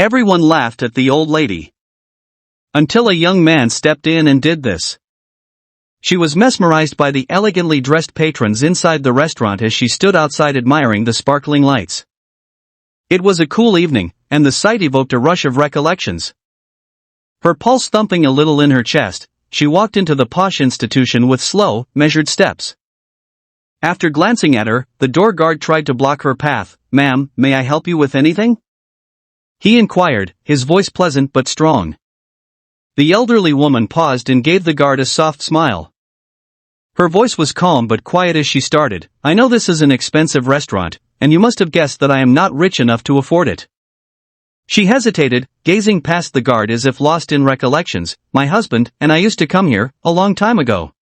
Everyone laughed at the old lady. Until a young man stepped in and did this. She was mesmerized by the elegantly dressed patrons inside the restaurant as she stood outside admiring the sparkling lights. It was a cool evening, and the sight evoked a rush of recollections. Her pulse thumping a little in her chest, she walked into the posh institution with slow, measured steps. After glancing at her, the door guard tried to block her path. "Ma'am, may I help you with anything?" he inquired, his voice pleasant but strong. The elderly woman paused and gave the guard a soft smile. Her voice was calm but quiet as she started. "I know this is an expensive restaurant, and you must have guessed that I am not rich enough to afford it." She hesitated, gazing past the guard as if lost in recollections. "My husband and I used to come here, a long time ago."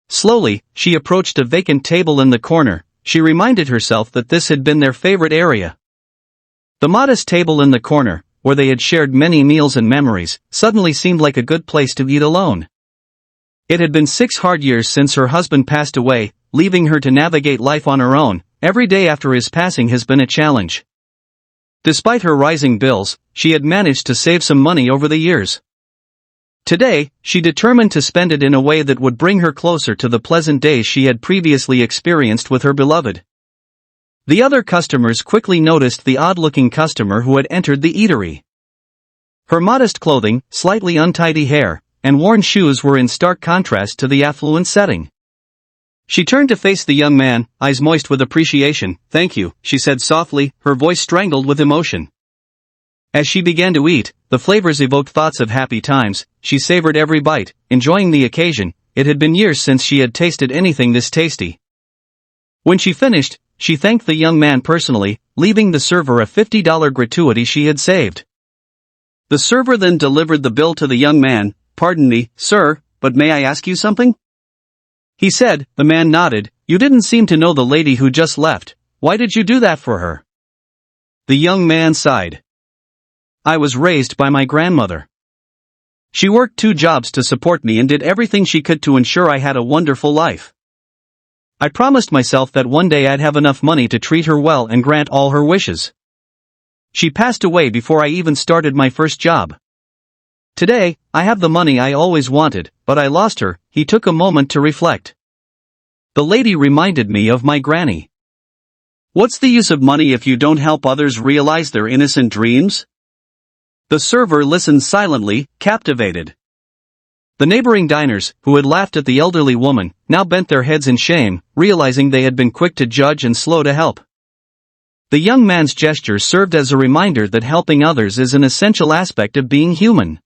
Slowly, she approached a vacant table in the corner. She reminded herself that this had been their favorite area. The modest table in the corner, where they had shared many meals and memories, suddenly seemed like a good place to eat alone. It had been 6 hard years since her husband passed away, leaving her to navigate life on her own. Every day after his passing has been a challenge. Despite her rising bills, she had managed to save some money over the years. Today, she determined to spend it in a way that would bring her closer to the pleasant days she had previously experienced with her beloved. The other customers quickly noticed the odd-looking customer who had entered the eatery. Her modest clothing, slightly untidy hair, and worn shoes were in stark contrast to the affluent setting. She turned to face the young man, eyes moist with appreciation. "Thank you," she said softly, her voice strangled with emotion. As she began to eat, the flavors evoked thoughts of happy times. She savored every bite, enjoying the occasion. It had been years since she had tasted anything this tasty. When she finished, she thanked the young man personally, leaving the server a $50 gratuity she had saved. The server then delivered the bill to the young man. "Pardon me, sir, but may I ask you something?" he said. The man nodded. "You didn't seem to know the lady who just left. Why did you do that for her?" The young man sighed. "I was raised by my grandmother. She worked 2 jobs to support me and did everything she could to ensure I had a wonderful life. I promised myself that one day I'd have enough money to treat her well and grant all her wishes. She passed away before I even started my first job. Today, I have the money I always wanted, but I lost her." He took a moment to reflect. "The lady reminded me of my granny. What's the use of money if you don't help others realize their innocent dreams?" The server listened silently, captivated. The neighboring diners, who had laughed at the elderly woman, now bent their heads in shame, realizing they had been quick to judge and slow to help. The young man's gesture served as a reminder that helping others is an essential aspect of being human.